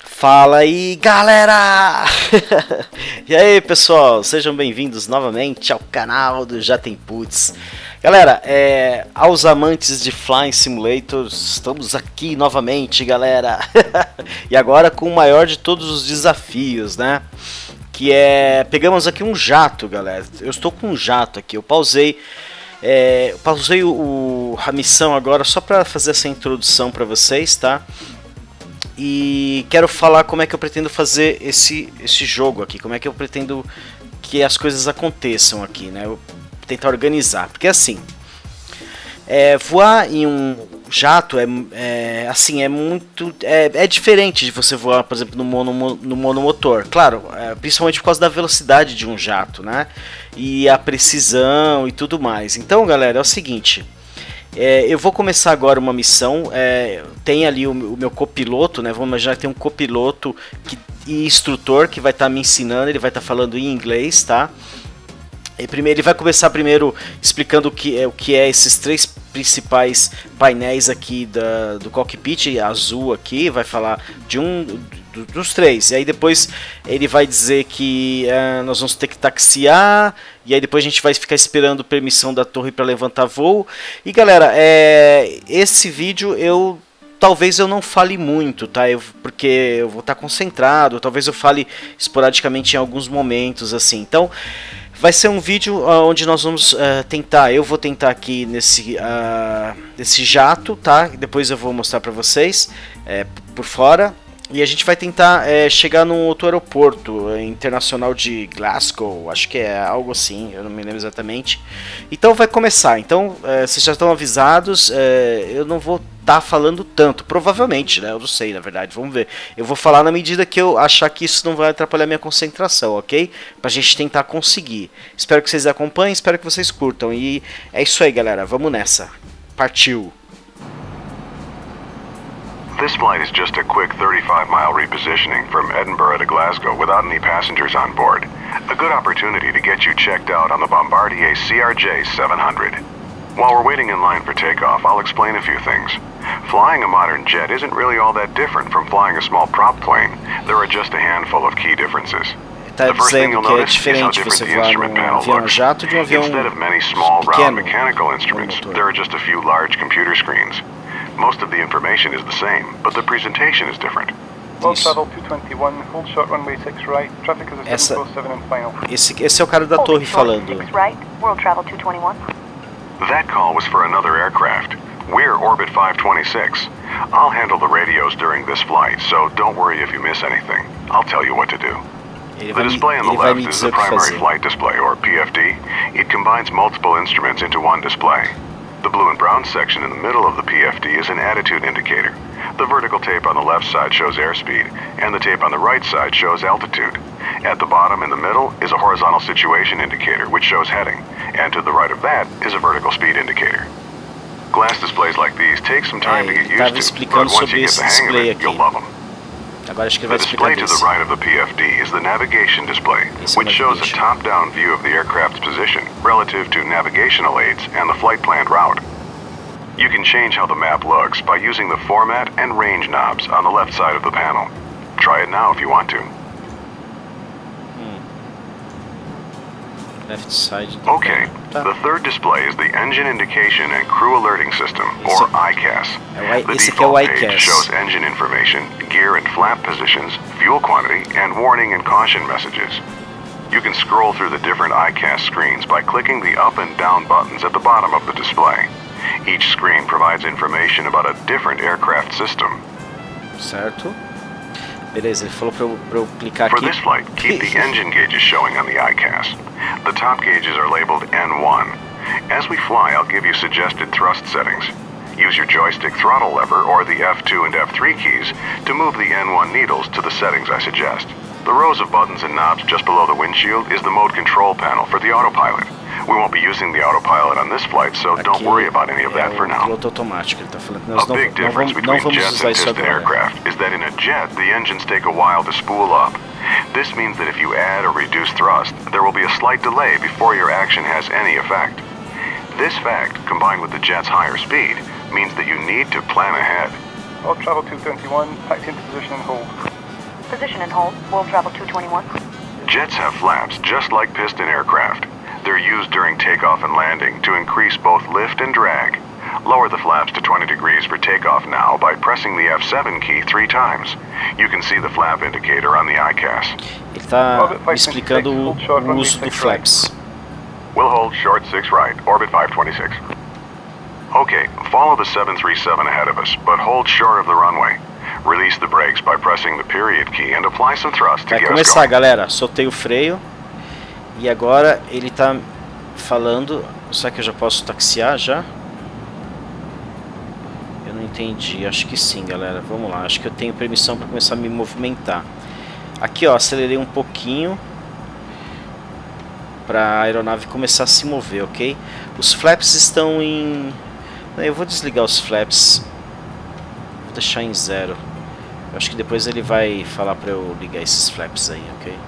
Fala aí, galera! E aí, pessoal, sejam bem-vindos novamente ao canal do Jatemputz. Galera, aos amantes de Flying Simulators, estamos aqui novamente, galera. E agora com o maior de todos os desafios, né? Que pegamos aqui um jato, galera. Eu estou com um jato aqui, eu pausei a missão agora só para fazer essa introdução para vocês, tá? E quero falar como é que eu pretendo fazer esse jogo aqui, como é que eu pretendo que as coisas aconteçam aqui, né? Eu tentar organizar, porque assim, voar em um jato é diferente de você voar, por exemplo, no monomotor, claro, principalmente por causa da velocidade de um jato, né? E a precisão e tudo mais. Então, galera, é o seguinte. Eu vou começar agora uma missão. Tem ali o meu copiloto, né? Vamos imaginar que tem um copiloto e instrutor que vai estar me ensinando. Ele vai estar falando em inglês, tá? Ele vai começar primeiro explicando o que é esses três principais painéis aqui do cockpit azul aqui. Vai falar dos três, e aí depois ele vai dizer que nós vamos ter que taxiar, e aí depois a gente vai ficar esperando permissão da torre para levantar voo. E galera, esse vídeo talvez eu não fale muito, tá? Porque eu vou estar concentrado, talvez eu fale esporadicamente em alguns momentos assim. Então vai ser um vídeo onde nós vamos eu vou tentar aqui nesse jato, tá? Depois eu vou mostrar para vocês por fora. E a gente vai tentar chegar num outro aeroporto internacional de Glasgow, acho que é algo assim, eu não me lembro exatamente. Então vai começar, então vocês já estão avisados, eu não vou estar falando tanto, provavelmente, né? Eu não sei, na verdade, vamos ver. Eu vou falar na medida que eu achar que isso não vai atrapalhar minha concentração, ok? Pra gente tentar conseguir. Espero que vocês acompanhem, espero que vocês curtam. E é isso aí, galera, vamos nessa. Partiu! This flight is just a quick 35-mile repositioning from Edinburgh to Glasgow without any passengers on board. A good opportunity to get you checked out on the Bombardier CRJ 700. While we're waiting in line for takeoff, I'll explain a few things. Flying a modern jet isn't really all that different from flying a small prop plane. There are just a handful of key differences. Está dizendo que é diferente você voar num avião jato de um avião Instead of many small round pequeno, mechanical instruments, there are just a few large computer screens. Most of the information is the same, but the presentation is different. World Travel 221, hold short runway 6 right, traffic is a 747 and final. Esse é o cara da torre falando. 6 right, World Travel 221. That call was for another aircraft. We're Orbit 526. I'll handle the radios during this flight, so don't worry if you miss anything. I'll tell you what to do. The display on the left is the primary flight display, or PFD. It combines multiple instruments into one display. The blue and brown section in the middle of the PFD is an attitude indicator. The vertical tape on the left side shows airspeed, and the tape on the right side shows altitude. At the bottom in the middle is a horizontal situation indicator, which shows heading, and to the right of that is a vertical speed indicator. Glass displays like these take some time to get used to, but once you get the hang of it, you'll love them. Agora acho que The ele vai explicar display to the right of the PFD is the navigation display, which shows a top-down view of the aircraft's position relative to navigational aids and the flight planned route. You can change how the map looks by using the format and range knobs on the left side of the panel. Try it now if you want to. Left side. Okay, the third display is the Engine Indication and Crew Alerting System, or ICAS. The default page shows engine information, gear and flap positions, fuel quantity, and warning and caution messages. You can scroll through the different ICAS screens by clicking the up and down buttons at the bottom of the display. Each screen provides information about a different aircraft system. Certo. Beleza, ele falou pra eu clicar aqui. For this flight, keep the engine gauges showing on the ICAS. The top gauges are labeled N1. As we fly, I'll give you suggested thrust settings. Use your joystick throttle lever or the F2 and F3 keys to move the N1 needles to the settings I suggest. The rows of buttons and knobs just below the windshield is the mode control panel for the autopilot. We won't be using the autopilot on this flight, so don't worry about any of that for now. Piloto automático, ele tá falando que A nós big difference between jets and piston aircraft is that in a jet, the engines take a while to spool up. This means that if you add or reduce thrust, there will be a slight delay before your action has any effect. This fact, combined with the jet's higher speed, means that you need to plan ahead. World Travel 221, taxi into position and hold. Position and hold. World Travel 221. Jets have flaps just like piston aircraft. They're used during takeoff and landing to increase both lift and drag. Lower the flaps to 20 degrees for takeoff now by pressing the F7 key 3 times. You can see the flap indicator on the ICAS. Ele está explicando o uso do flaps. We'll hold short 6 right, orbit 526. Okay, follow the 737 ahead of us, but hold short of the runway. Release the brakes by pressing the period key and apply some thrust to get us going. Vai começar, galera. Soltei o freio. E agora ele está falando... Será que eu já posso taxiar já? Eu não entendi. Acho que sim, galera. Vamos lá. Acho que eu tenho permissão para começar a me movimentar. Aqui, ó. Acelerei um pouquinho. Para a aeronave começar a se mover, ok? Os flaps estão em... Eu vou desligar os flaps. Vou deixar em 0. Eu acho que depois ele vai falar para eu ligar esses flaps aí, ok?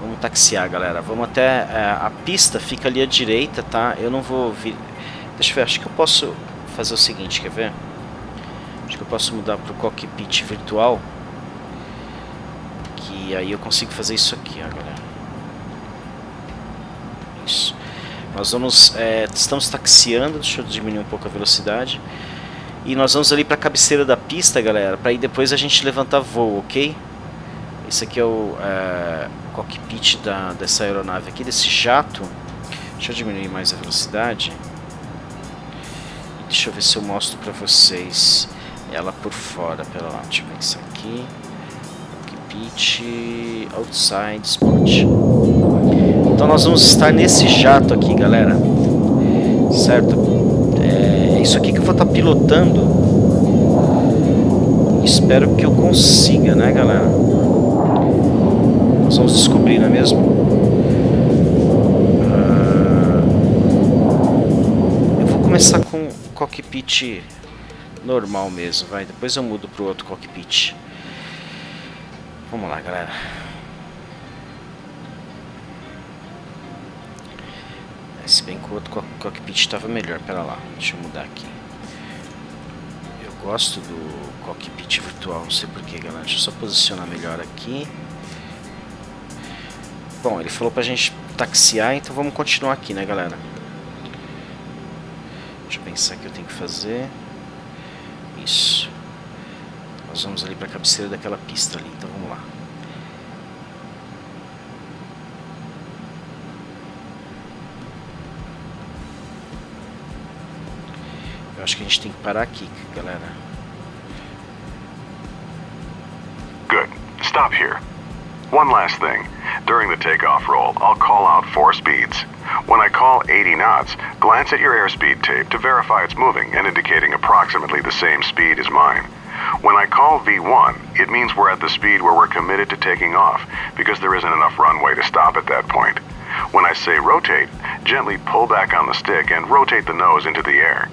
Vamos taxiar, galera. Vamos até... a pista fica ali à direita, tá? Eu não vou vir... Deixa eu ver, acho que eu posso fazer o seguinte, quer ver? Acho que eu posso mudar para o cockpit virtual. Que aí eu consigo fazer isso aqui, ó, galera. Isso. Nós vamos... estamos taxiando, deixa eu diminuir um pouco a velocidade. E nós vamos ali para a cabeceira da pista, galera, para aí depois a gente levantar voo, ok? Esse aqui é o cockpit dessa aeronave aqui, desse jato. Deixa eu diminuir mais a velocidade. Deixa eu ver se eu mostro para vocês ela por fora. Pera lá, deixa eu ver isso aqui. Cockpit Outside Spot. Então nós vamos estar nesse jato aqui, galera. Certo? É isso aqui que eu vou estar pilotando. Espero que eu consiga, né, galera? Nós vamos descobrir, não é mesmo? Eu vou começar com o cockpit normal mesmo, vai. Depois eu mudo para o outro cockpit. Vamos lá, galera. Se bem que o outro cockpit estava melhor. Pera lá, deixa eu mudar aqui. Eu gosto do cockpit virtual, não sei porquê, galera. Deixa eu só posicionar melhor aqui. Bom, ele falou pra gente taxiar, então vamos continuar aqui, né, galera? Deixa eu pensar o que eu tenho que fazer. Isso. Nós vamos ali pra cabeceira daquela pista ali, então vamos lá. Eu acho que a gente tem que parar aqui, galera. Good. Stop here. One last thing. During the takeoff roll, I'll call out 4 speeds. When I call 80 knots, glance at your airspeed tape to verify it's moving and indicating approximately the same speed as mine. When I call V1, it means we're at the speed where we're committed to taking off, because there isn't enough runway to stop at that point. When I say rotate, gently pull back on the stick and rotate the nose into the air.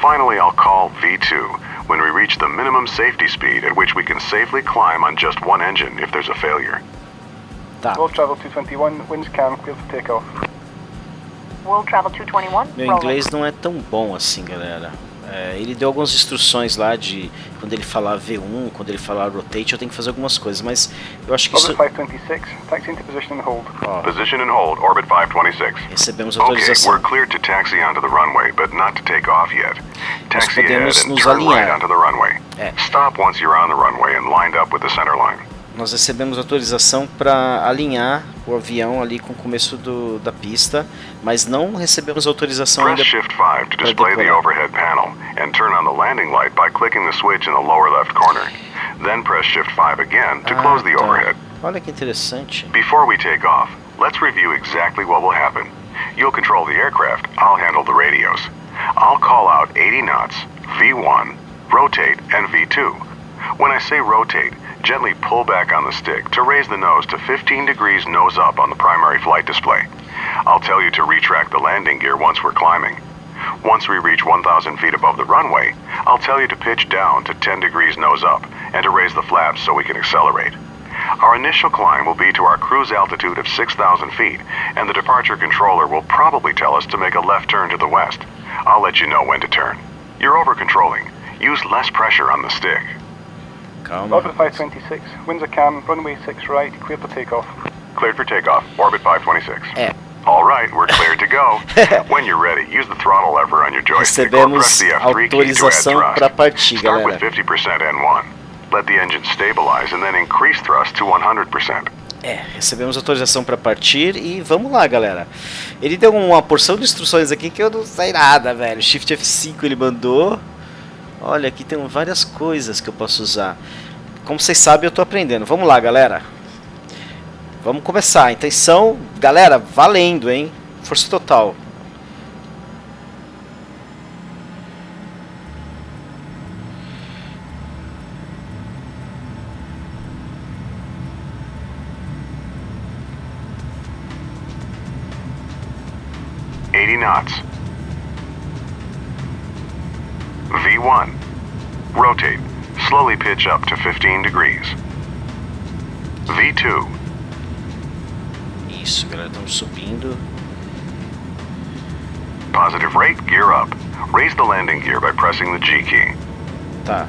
Finally, I'll call V2 when we reach the minimum safety speed at which we can safely climb on just one engine if there's a failure. Tá. World Travel 221, winds calm, clear for takeoff. World Travel 221. Meu inglês não é tão bom assim, galera. Ele deu algumas instruções lá de quando ele falar V1, quando ele falar rotate, eu tenho que fazer algumas coisas, mas eu acho que isso... Orbit 526, taxi into position and hold. Position and hold, orbit 526. Recebemos autorização. Okay, we're cleared to taxi onto the runway, but not to take off yet. Nós Taxi ahead podemos and nos turn right alinhar. onto the runway. Stop once you're on the runway and lined up with the center line. Nós recebemos autorização para alinhar o avião ali com o começo da pista, mas não recebemos autorização ainda. Press Shift 5 to display the overhead panel and turn on the landing light by clicking the switch in the lower left corner. Then press Shift 5 again to close the overhead. Olha que interessante. Before we take off, let's review exactly what will happen. You'll control the aircraft, I'll handle the radios. I'll call out 80 knots, V1, rotate, and V2. When I say rotate, gently pull back on the stick to raise the nose to 15 degrees nose up on the primary flight display. I'll tell you to retract the landing gear once we're climbing. Once we reach 1,000 feet above the runway, I'll tell you to pitch down to 10 degrees nose up and to raise the flaps so we can accelerate. Our initial climb will be to our cruise altitude of 6,000 feet, and the departure controller will probably tell us to make a left turn to the west. I'll let you know when to turn. You're over-controlling. Use less pressure on the stick. Orbit 526, winds are calm, runway 6 right, cleared for takeoff. Cleared for takeoff, Orbit 526. É. All right, we're cleared to go. When you're ready, use the throttle lever on your joystick or press the F3 key to add thrust. Pra partir, Start galera. with 50% N1. Let the engine stabilize and then increase thrust to 100%. É, recebemos autorização para partir e vamos lá, galera. Ele deu uma porção de instruções aqui que eu não sei nada, velho. Shift F5 ele mandou. Olha, aqui tem várias coisas que eu posso usar. Como vocês sabem, eu tô aprendendo. Vamos lá, galera. Vamos começar. Intenção, galera, valendo, hein? Força total. Knots. V1. Rotate. Slowly pitch up to 15 degrees. V2. Isso, galera, estamos subindo. Positive rate, gear up. Raise the landing gear by pressing the G key. Tá.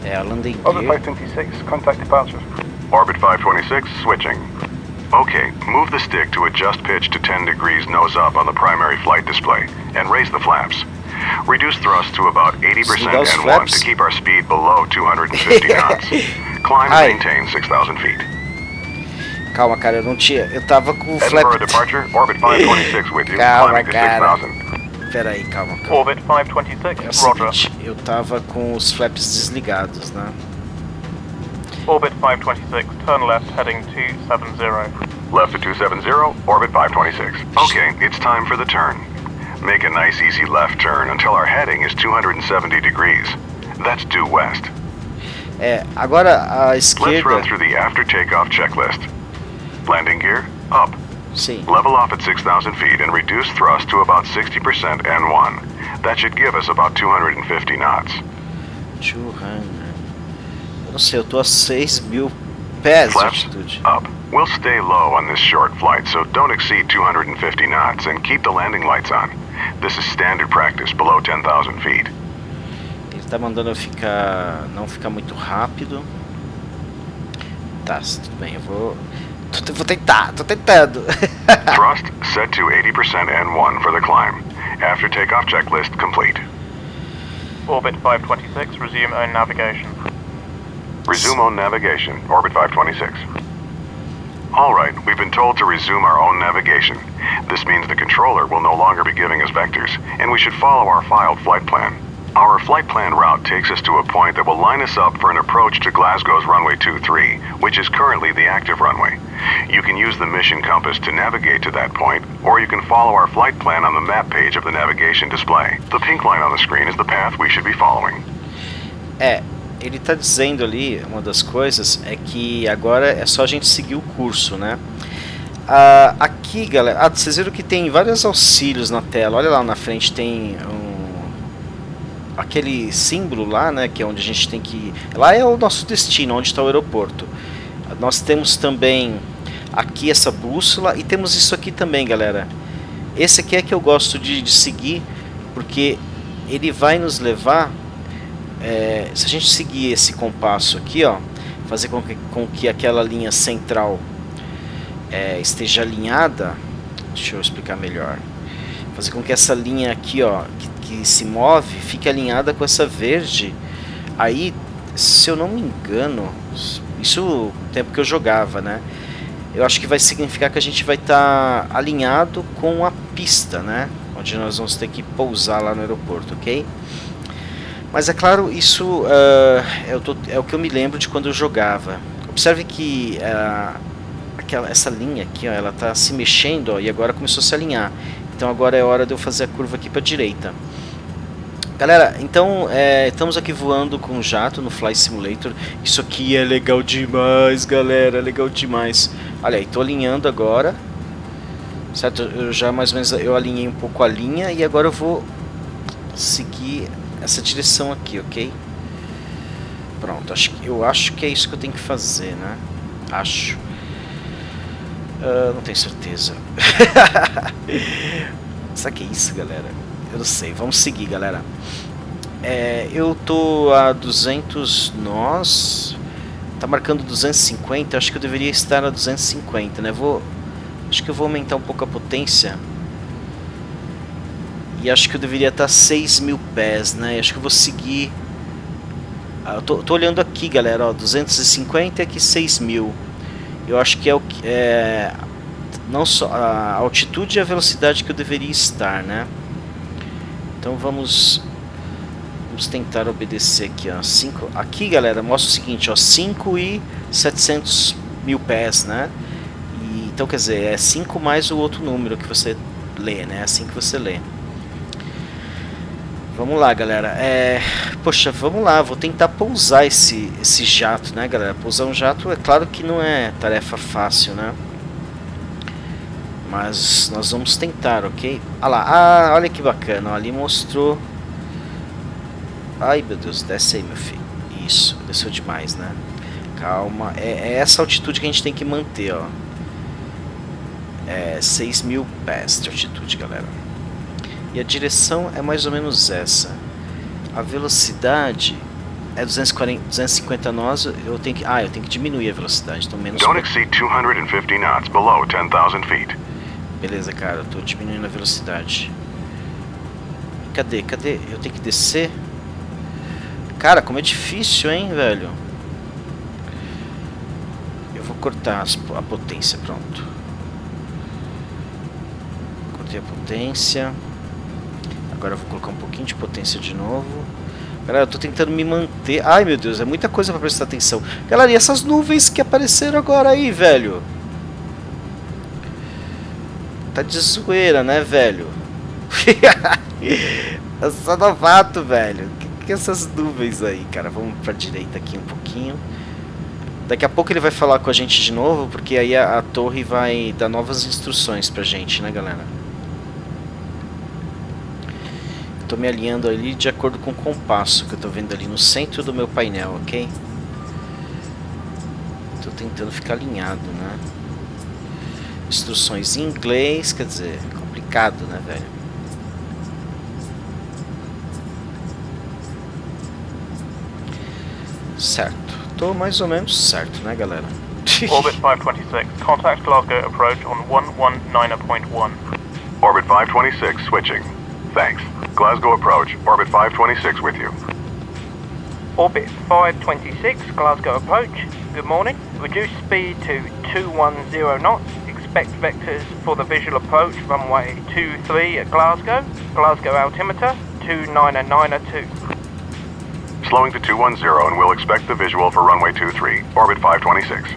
É a landing Orbit gear. 526, contact departure. Orbit 526, switching. Okay, move the stick to adjust pitch to 10 degrees nose up on the primary flight display, and raise the flaps. Reduce thrust to about 80% N1 to keep our speed below 250 knots. Climb and maintain 6,000 feet. Calma, cara, eu não tinha... Eu tava com o flap... Edinburgh departure, Orbit 526 with you, calma, climbing to cara. 6,000. Pera aí, calma. Orbit 526, é o seguinte, eu tava com os flaps desligados, né? Orbit 526, turn left heading 270. Left to 270, Orbit 526. Okay, it's time for the turn. Make a nice easy left turn until our heading is 270 degrees. That's due west. É, agora a esquerda... Let's run through the after takeoff checklist. Landing gear, up. Sim. Level off at 6,000 feet and reduce thrust to about 60% N1. That should give us about 250 knots. 200... Não sei, eu tô a 6.000 pés de altitude. Up. We'll stay low on this short flight, so don't exceed 250 knots and keep the landing lights on. This is standard practice below 10,000 feet. Ele tá mandando eu não ficar muito rápido. Tá, tudo bem, eu vou tentar, tô tentando. Thrust set to 80% N1 for the climb. After takeoff checklist complete. Orbit 526, resume own navigation. Resume own navigation, Orbit 526. Alright, we've been told to resume our own navigation. This means the controller will no longer be giving us vectors, and we should follow our filed flight plan. Our flight plan route takes us to a point that will line us up for an approach to Glasgow's runway 23, which is currently the active runway. You can use the mission compass to navigate to that point, or you can follow our flight plan on the map page of the navigation display. The pink line on the screen is the path we should be following. Ele tá dizendo ali, uma das coisas é que agora é só a gente seguir o curso, né? Aqui, galera, vocês viram que tem vários auxílios na tela. Olha lá na frente, tem aquele símbolo lá, né? Que é onde a gente tem que... Lá é o nosso destino, onde está o aeroporto. Nós temos também aqui essa bússola e temos isso aqui também, galera. Esse aqui é que eu gosto de seguir, porque ele vai nos levar... se a gente seguir esse compasso aqui, ó, fazer com que aquela linha central esteja alinhada, deixa eu explicar melhor, fazer com que essa linha aqui, ó, que se move, fique alinhada com essa verde. Aí, se eu não me engano, isso no tempo que eu jogava, né, eu acho que vai significar que a gente vai estar alinhado com a pista, né, onde nós vamos ter que pousar lá no aeroporto, ok? Mas é claro, isso é o que eu me lembro de quando eu jogava. Observe que essa linha aqui, ó, ela está se mexendo, ó, e agora começou a se alinhar. Então agora é hora de eu fazer a curva aqui para a direita. Galera, então estamos aqui voando com o Jato no Flight Simulator. Isso aqui é legal demais, galera, legal demais. Olha aí, estou alinhando agora. Certo? Eu já mais ou menos eu alinhei um pouco a linha e agora eu vou seguir essa direção aqui, ok? Pronto, eu acho que é isso que eu tenho que fazer, né? Acho. Não tenho certeza. Será que é isso, galera? Eu não sei, vamos seguir, galera. Eu tô a 200 nós. Tá marcando 250, acho que eu deveria estar a 250, né? Acho que eu vou aumentar um pouco a potência. E acho que eu deveria estar a 6.000 pés, né? Acho que eu vou seguir. Eu tô olhando aqui, galera, ó, 250 e aqui 6.000. Eu acho que é o que não só a altitude e a velocidade que eu deveria estar, né? Então vamos tentar obedecer aqui, ó. Aqui, galera, mostra o seguinte, ó, 5.700.000 pés, né? Então, quer dizer, é 5 mais o outro número que você lê, né? Assim que você lê. Vamos lá, galera. Poxa, vamos lá. Vou tentar pousar esse jato, né, galera? Pousar um jato, é claro que não é tarefa fácil, né? Mas nós vamos tentar, ok? Ah lá, olha que bacana. Ó, ali mostrou. Ai, meu Deus, desce aí, meu filho. Isso, desceu demais, né? Calma. É essa altitude que a gente tem que manter, ó. 6.000 pés de altitude, galera. E a direção é mais ou menos essa. A velocidade é 250 nós. Eu tenho que diminuir a velocidade, então menos. Don't exceed 250 knots below 10,000 feet. Beleza, cara, eu tô diminuindo a velocidade. Cadê? Eu tenho que descer? Cara, como é difícil, hein, velho? Eu vou cortar a potência, pronto. Cortei a potência. Agora eu vou colocar um pouquinho de potência de novo. Galera, eu tô tentando me manter. Ai, meu Deus, é muita coisa pra prestar atenção. Galera, e essas nuvens que apareceram agora aí, velho? Tá de zoeira, né, velho? Eu sou novato, velho. Que essas nuvens aí, cara? Vamos pra direita aqui um pouquinho. Daqui a pouco ele vai falar com a gente de novo, porque aí a torre vai dar novas instruções pra gente, né, galera? Tô me alinhando ali de acordo com o compasso que eu tô vendo ali no centro do meu painel, ok? Tô tentando ficar alinhado, né? Instruções em inglês, quer dizer, complicado, né, velho? Certo. Tô mais ou menos certo, né, galera? Orbit 526, contact Glasgow approach on 119.1. Orbit 526 switching. Thanks. Glasgow approach. Orbit 526 with you. Orbit 526, Glasgow approach. Good morning. Reduce speed to 210 knots. Expect vectors for the visual approach. Runway 23 at Glasgow. Glasgow altimeter 29902. Slowing to 210 and we'll expect the visual for runway 23. Orbit 526.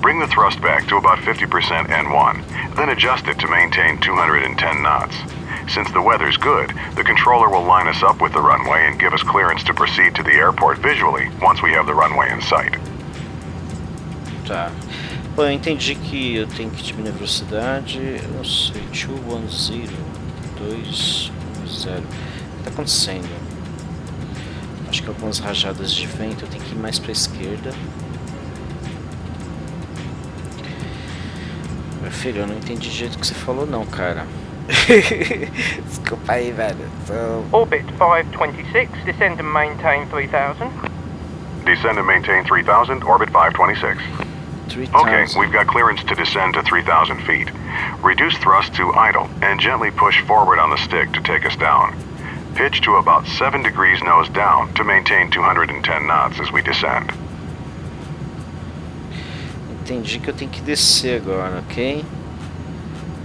Bring the thrust back to about 50% N1, then adjust it to maintain 210 knots. Since the weather's good, the controller will line us up with the runway and give us clearance to proceed to the airport visually once we have the runway in sight. Tá. Bom, eu entendi que eu tenho que diminuir a velocidade. Eu não sei. 210. 210. O que tá acontecendo? Acho que algumas rajadas de vento eu tenho que ir mais pra esquerda. Meu filho, eu não entendi de jeito que você falou não, cara. Desculpa aí, velho. Orbit 526, descend and maintain 3000. Descend and maintain 3000, orbit 526. 3000. Okay, we've got clearance to descend to 3,000 feet. Reduce thrust to idle and gently push forward on the stick to take us down. Pitch to about 7 degrees nose down to maintain 210 knots as we descend. Entendi que eu tenho que descer agora, ok?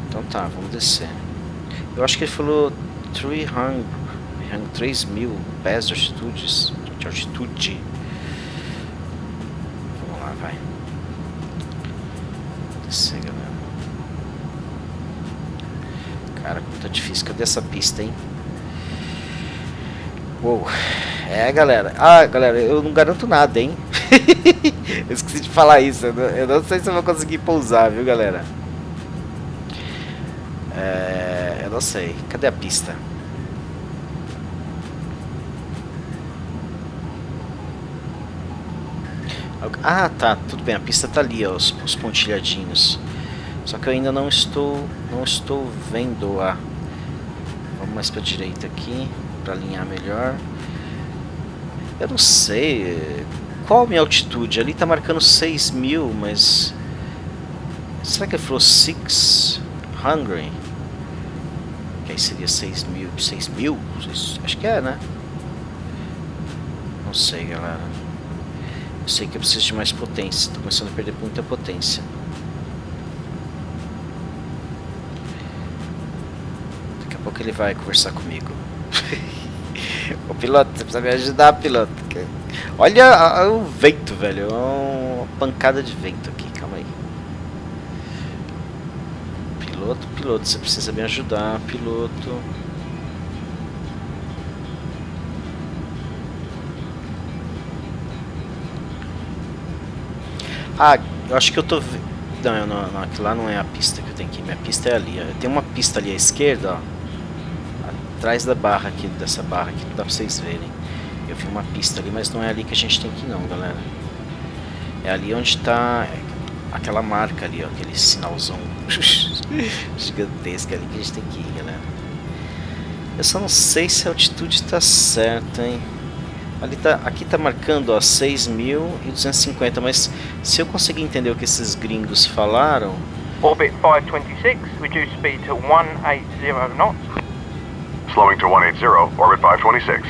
Então tá, vamos descer. Eu acho que ele falou 3.000 pés de altitude. Vamos lá, vai. Descer, galera. Cara, como tá difícil. Cadê essa pista, hein? Uou. Galera. Galera, eu não garanto nada, hein? Eu esqueci de falar isso. Eu não sei se eu vou conseguir pousar, viu, galera? Eu não sei. Cadê a pista? Ah, tá, tudo bem, a pista tá ali, ó, os pontilhadinhos. Só que eu ainda não estou vendo a... Vamos mais pra direita aqui, pra alinhar melhor. Eu não sei... Qual a minha altitude? Ali tá marcando 6.000, mas... Será que ele falou 600? Que aí seria 6.000? 6.000? Acho que é, né? Não sei, galera. Eu sei que eu preciso de mais potência. Tô começando a perder muita potência. Daqui a pouco ele vai conversar comigo. Ô piloto, você precisa me ajudar, piloto. Olha o vento, velho. Uma pancada de vento aqui, calma aí. Piloto, você precisa me ajudar, piloto. Ah, eu acho que eu tô... Não, aquilo lá não é a pista que eu tenho que ir. Minha pista é ali, ó. Tem uma pista ali à esquerda, ó. Atrás da barra aqui, dessa barra aqui, não dá pra vocês verem. Eu vi uma pista ali, mas não é ali que a gente tem que ir não, galera. É ali onde tá aquela marca ali, ó, aquele sinalzão gigantesco ali que a gente tem que ir, galera. Eu só não sei se a altitude tá certa, hein. Ali tá, aqui tá marcando, ó, 6.250, mas se eu conseguir entender o que esses gringos falaram... Orbit 526, reduce speed to 180 knots. Slowing to 180, orbit 526.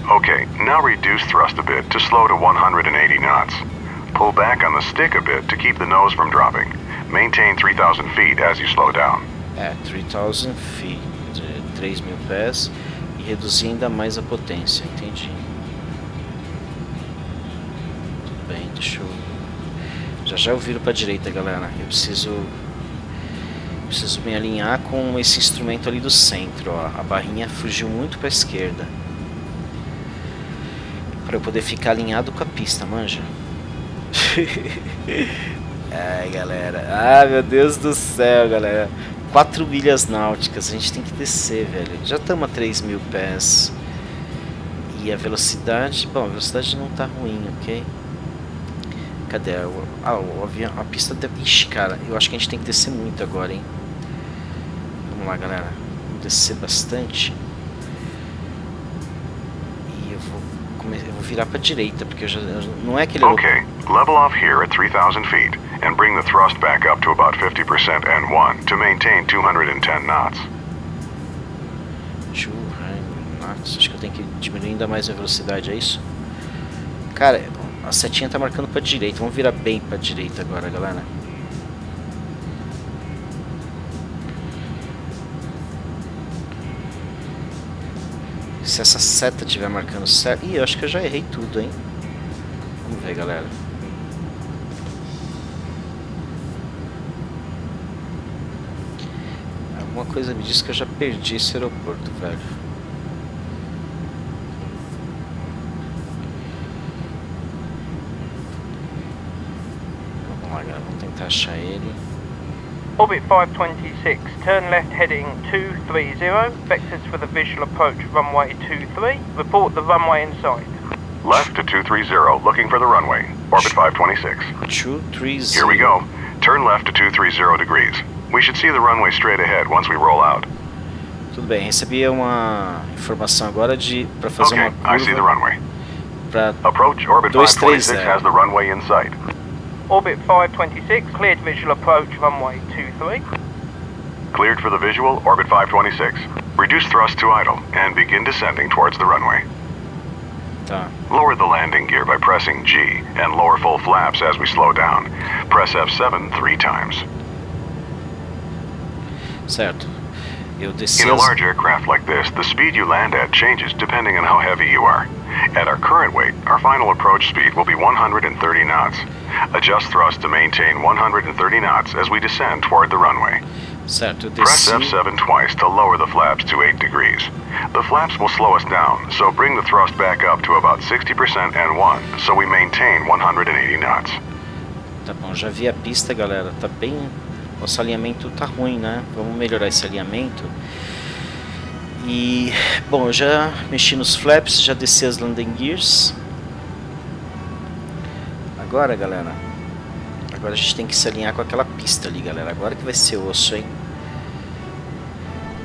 Okay, now reduce thrust a bit to slow to 180 knots. Pull back on the stick a bit to keep the nose from dropping. Maintain 3,000 feet as you slow down. 3,000 feet, 3.000 pés, e reduzir ainda mais a potência, entendi. Tudo bem, deixa eu... Já eu viro pra direita, galera. Eu preciso me alinhar com esse instrumento ali do centro, ó. A barrinha fugiu muito pra esquerda. Pra eu poder ficar alinhado com a pista, manja. Ai, galera. Ah, meu Deus do céu, galera. 4 milhas náuticas. A gente tem que descer, velho. Já estamos a 3.000 pés. E a velocidade... Bom, a velocidade não tá ruim, ok? Cadê? O avião... A pista deve... Ixi, cara. Eu acho que a gente tem que descer muito agora, hein? Vamos lá, galera. Vamos descer bastante. E eu vou virar pra direita, porque eu já... Não é aquele... Okay, level off here at 3,000 feet and bring the thrust back up to about 50% N1 to maintain 210 knots. 200 knots. Acho que eu tenho que diminuir ainda mais a velocidade, é isso? Cara, a setinha tá marcando pra direita. Vamos virar bem pra direita agora, galera. Se essa seta estiver marcando certo... Ih, eu acho que eu já errei tudo, hein? Vamos ver, galera. Alguma coisa me diz que eu já perdi esse aeroporto, velho. Vamos lá, galera. Vamos tentar achar ele. Orbit 526, turn left heading 230, vectors for the visual approach runway 23, report the runway inside. Left to 230, looking for the runway, orbit 526. 230. Here we go, turn left to 230 degrees. We should see the runway straight ahead once we roll out. Tudo bem, recebi uma informação agora para fazer uma curva. I see the runway. Pra Approach orbit 526 has the runway in sight. Orbit 526, cleared visual approach runway 23. Cleared for the visual, orbit 526. Reduce thrust to idle and begin descending towards the runway. Tá. Lower the landing gear by pressing G and lower full flaps as we slow down. Press F7 3 times. Certo. Eu desci In a large aircraft like this, the speed you land at changes depending on how heavy you are. At our current weight, our final approach speed will be 130 knots. Adjust thrust to maintain 130 knots as we descend toward the runway. Certo, eu Press desci. F7 twice to lower the flaps to 8 degrees. The flaps will slow us down, so bring the thrust back up to about 60% N1, so we maintain 180 knots. Tá bom, já vi a pista, galera. Tá bem... Nosso alinhamento tá ruim, né? Vamos melhorar esse alinhamento. E... Bom, eu já mexi nos flaps, já desci as landing gears. Agora, galera, agora a gente tem que se alinhar com aquela pista ali, galera. Agora que vai ser osso, hein?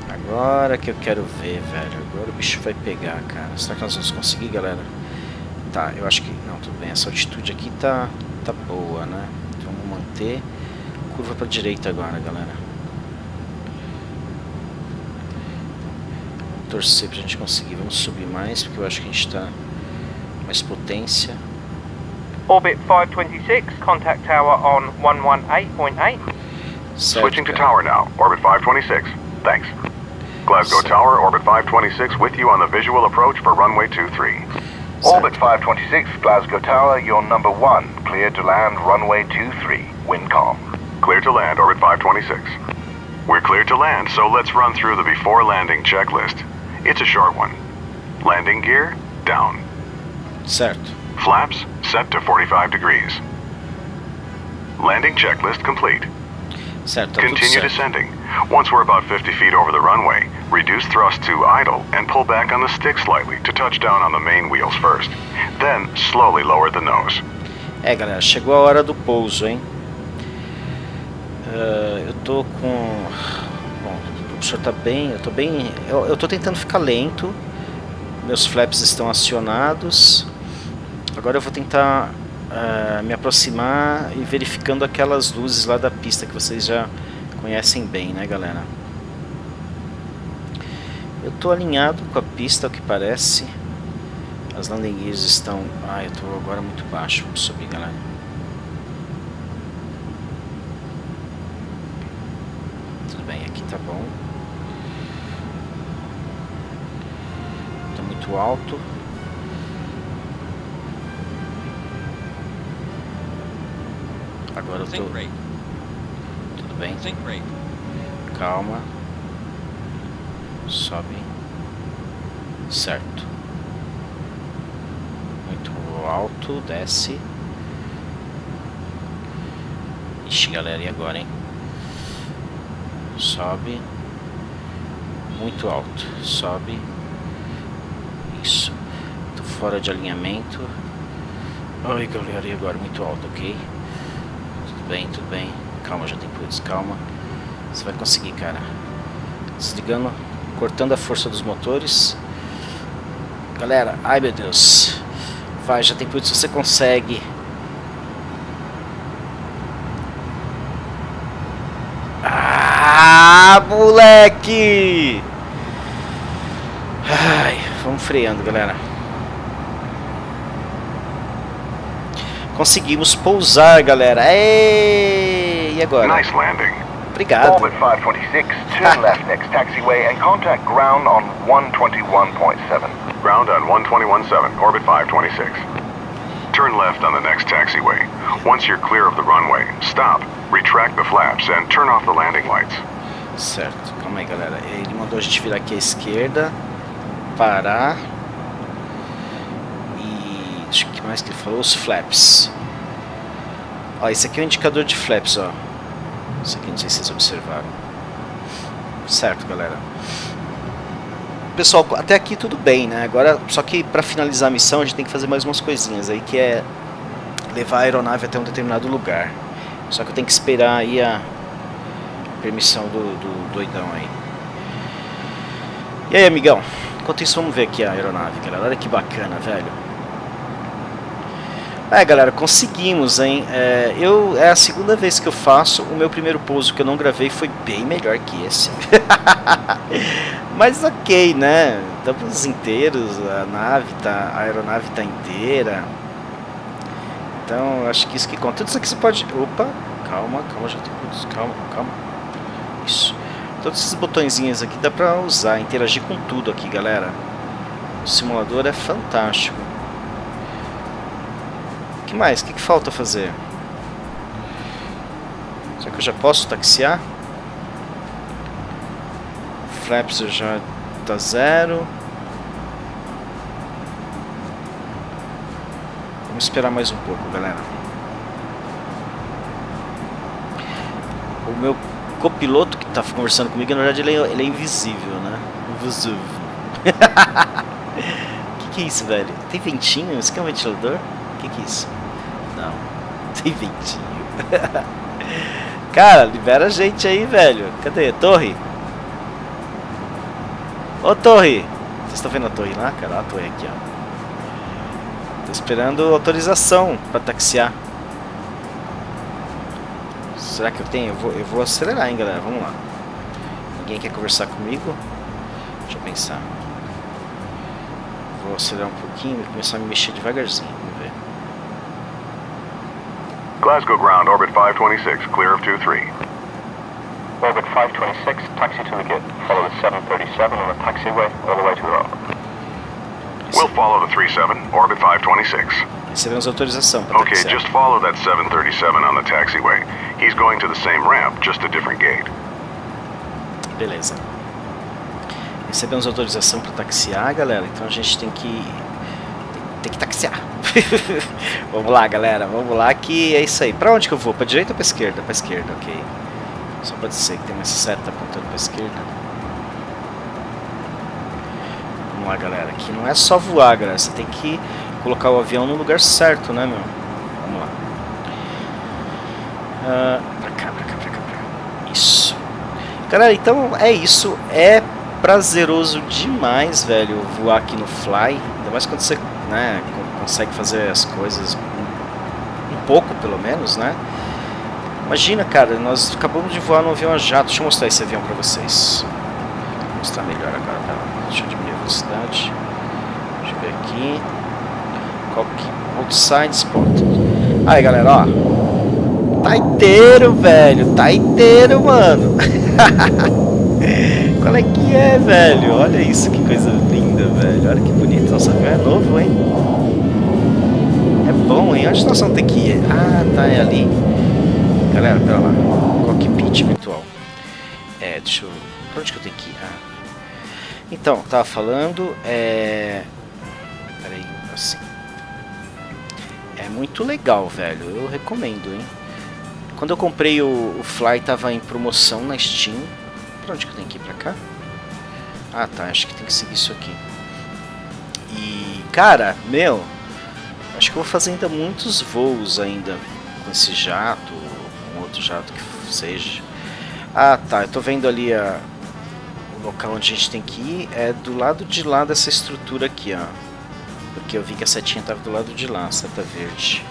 Agora que eu quero ver, velho. Agora o bicho vai pegar, cara. Será que nós vamos conseguir, galera? Tá, eu acho que... Não, tudo bem. Essa altitude aqui tá boa, né? Então vamos manter. Curva pra direita agora, galera. Vamos torcer pra gente conseguir. Vamos subir mais, porque eu acho que a gente tá... mais potência. Orbit 526, contact tower on 118.8. Switching to tower now. Orbit 526. Thanks. Glasgow Tower, Orbit 526 with you on the visual approach for runway 23. Orbit 526, Glasgow Tower, you're number 1. Cleared to land, runway 23. Wind calm. Cleared to land, Orbit 526. We're cleared to land, so let's run through the before landing checklist. It's a short one. Landing gear, down. Certo. Flaps, set to 45 degrees. Landing checklist complete. Certo, tá Continue tudo certo. descending. Once we're about 50 feet over the runway, reduce thrust to idle and pull back on the stick slightly to touch down on the main wheels first. Then, slowly lower the nose. É, galera, chegou a hora do pouso, hein? Eu tô com... Bom, o propulsor tá bem... Eu tô tentando ficar lento. Meus flaps estão acionados. Agora eu vou tentar me aproximar e verificando aquelas luzes lá da pista que vocês já conhecem bem, né, galera? Eu tô alinhado com a pista, ao que parece. As landing gears estão... eu tô agora muito baixo. Vamos subir, galera. Tudo bem, aqui tá bom. Tô muito alto. Agora eu tô... Tudo bem? Calma. Sobe. Certo. Muito alto, desce. Ixi, galera, e agora, hein? Sobe. Muito alto. Sobe. Isso. Tô fora de alinhamento. Ai, galera, e agora? Muito alto, ok? Tudo bem. Calma, Jatemputz, calma. Você vai conseguir, cara. Desligando, cortando a força dos motores. Galera, ai meu Deus. Vai, Jatemputz, você consegue. Ah, moleque! Ai, vamos freando, galera. Conseguimos pousar, galera. Ei, e agora? Nice landing. Obrigado. Orbit 526, turn left next taxiway and contact ground on 121.7. Ground on 121.7, Orbit 526. Turn left on the next taxiway. Once you're clear of the runway, stop, retract the flaps, and turn off the landing lights. Certo, calma aí, galera. Ele mandou a gente virar aqui à esquerda, parar. E acho que mais que ele falou, os flaps. Ó, esse aqui é o indicador de flaps, ó. Isso aqui não sei se vocês observaram. Certo, galera. Pessoal, até aqui tudo bem, né? Agora, só que para finalizar a missão a gente tem que fazer mais umas coisinhas aí, que é levar a aeronave até um determinado lugar. Só que eu tenho que esperar aí a permissão do doidão aí. E aí, amigão? Enquanto isso, vamos ver aqui a aeronave, galera. Olha que bacana, velho. Galera, conseguimos, hein? É a segunda vez que eu faço. O meu primeiro pouso que eu não gravei foi bem melhor que esse. Mas ok, né? Estamos inteiros, a aeronave tá inteira. Então, acho que isso que conta. Tudo isso aqui você pode... Opa, calma, Jatemputz, calma. Isso. Todos esses botõezinhos aqui dá pra usar, interagir com tudo aqui, galera. O simulador é fantástico. O que mais? O que falta fazer? Será que eu já posso taxiar? Flaps já tá 0. Vamos esperar mais um pouco, galera. O meu copiloto que tá conversando comigo, na verdade ele é invisível, né? Invisível. Que é isso, velho? Tem ventinho? Isso aqui é um ventilador? Que é isso? Não. tem ventinho. Cara, libera a gente aí, velho. Cadê? Torre? Ô, torre! Vocês estão vendo a torre lá, cara? A torre aqui, ó. Tô esperando autorização pra taxiar. Será que eu tenho? Eu vou acelerar, hein, galera. Vamos lá. Ninguém quer conversar comigo? Deixa eu pensar. Vou acelerar um pouquinho e começar a me mexer devagarzinho. Vamos ver. Glasgow ground, orbit 526, clear of 23. Orbit 526, taxi to the gate. Follow the 737 on the taxiway all the way to the orbit. We'll follow the 37, orbit 526. Recebemos autorização para Okay, just follow that 737 on the taxiway. He's going to the same ramp, just a different gate. Beleza. Recebemos autorização para taxiar, galera. Então a gente tem que taxiar. Vamos lá, galera. Vamos lá que é isso aí. Para onde que eu vou? Para direita ou para esquerda? Para esquerda, ok. Só pode ser que tem uma seta apontando para esquerda. Vamos lá, galera. Aqui não é só voar, galera. Você tem que colocar o avião no lugar certo, né, meu? Vamos lá. Pra cá. Isso. Galera, então é isso. É prazeroso demais, velho, voar aqui no Fly. Ainda mais quando você, né, consegue fazer as coisas um pouco, pelo menos, né? Imagina, cara, nós acabamos de voar no avião a jato. Deixa eu mostrar esse avião pra vocês. Vou mostrar melhor agora. Deixa eu diminuir a velocidade. Deixa eu ver aqui. Outside spot. Aí, galera, ó. Tá inteiro, velho. Tá inteiro, mano. Qual é que é, velho? Olha isso, que coisa linda, velho. Olha que bonito. Nossa, avião é novo, hein? É bom, hein? Onde nós vamos ter que ir? Ah, tá, é ali. Galera, pera lá. Cockpit virtual. Deixa eu... Pra onde que eu tenho que ir? Então, tava falando... Peraí, assim... É muito legal, velho. Eu recomendo, hein? Quando eu comprei o Fly, tava em promoção na Steam. Pra onde que eu tenho que ir? Pra cá? Ah, tá. Acho que tem que seguir isso aqui. E, cara, meu... Acho que eu vou fazer ainda muitos voos ainda com esse jato, com outro jato que seja. Ah, tá. Eu tô vendo ali o local onde a gente tem que ir. É do lado de lá dessa estrutura aqui, ó. Porque eu vi que a setinha tava do lado de lá, a seta verde.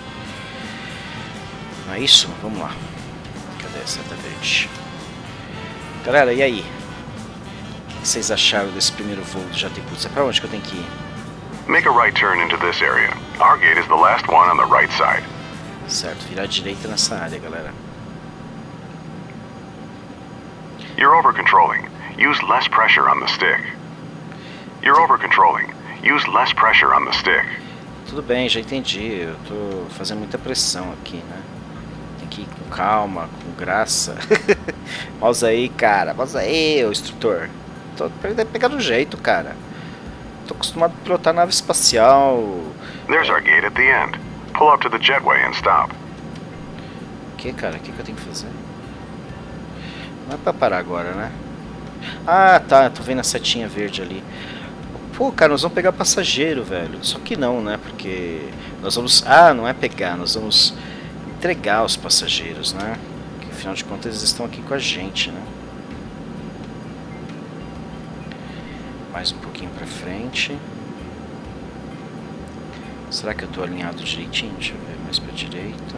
Não é isso? Vamos lá. Cadê a seta verde? Galera, e aí? O que vocês acharam desse primeiro voo do Jatemputz? É pra onde que eu tenho que ir? Make a right turn into this area. Our gate is the last one on the right side. Certo, virar à direita nessa área, galera. You're over-controlling. Use less pressure on the stick. You're over-controlling. Use less pressure on the stick. Tudo bem, já entendi. Eu tô fazendo muita pressão aqui, né? Tem que ir com calma, com graça. Pausa aí, cara. Pausa aí, ô instrutor. Tô pegando o jeito, cara. Tô acostumado a pilotar nave espacial. There's our gate at the end. Pull up to the jetway and stop. O que, cara? O que eu tenho que fazer? Não é pra parar agora, né? Ah, tá. Tô vendo a setinha verde ali. Pô, cara, nós vamos pegar passageiro, velho. Só que não, né? Porque nós vamos... Ah, não é pegar. Nós vamos entregar os passageiros, né? Porque, afinal de contas, eles estão aqui com a gente, né? Mais um pouquinho pra frente. Será que eu tô alinhado direitinho? Deixa eu ver. Mais pra direita.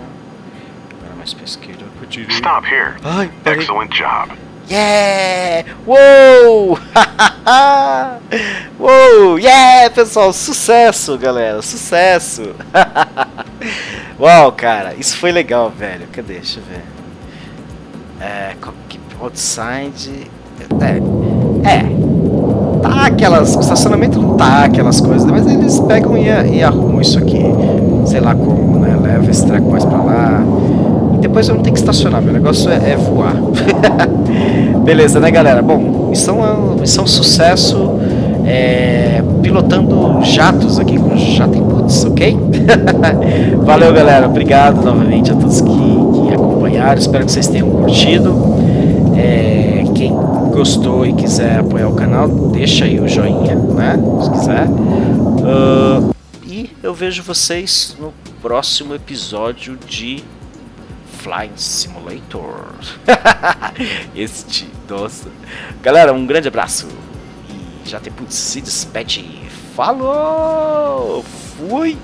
Agora mais pra esquerda. Pra direita. Stop here. Ai, excellent job. Yeah! Uou! Uou! Yeah, pessoal! Sucesso, galera! Sucesso! Uau, cara! Isso foi legal, velho. Cadê? Deixa eu ver. Outside... Tá aquelas... O estacionamento não tá aquelas coisas, mas eles pegam e arrumam isso aqui. Sei lá como, né? Leva esse treco mais pra lá. E depois eu não tenho que estacionar. Meu negócio é voar. Beleza, né, galera? Bom, missão sucesso. Pilotando jatos aqui com Jatemputz, ok? Valeu, galera. Obrigado novamente a todos que acompanharam. Espero que vocês tenham curtido. Quem gostou e quiser apoiar o canal, deixa aí o joinha, né? Se quiser. E eu vejo vocês no próximo episódio de Flying Simulator. Nossa. Galera, um grande abraço. E Jatemputz se despede. Falou! Fui!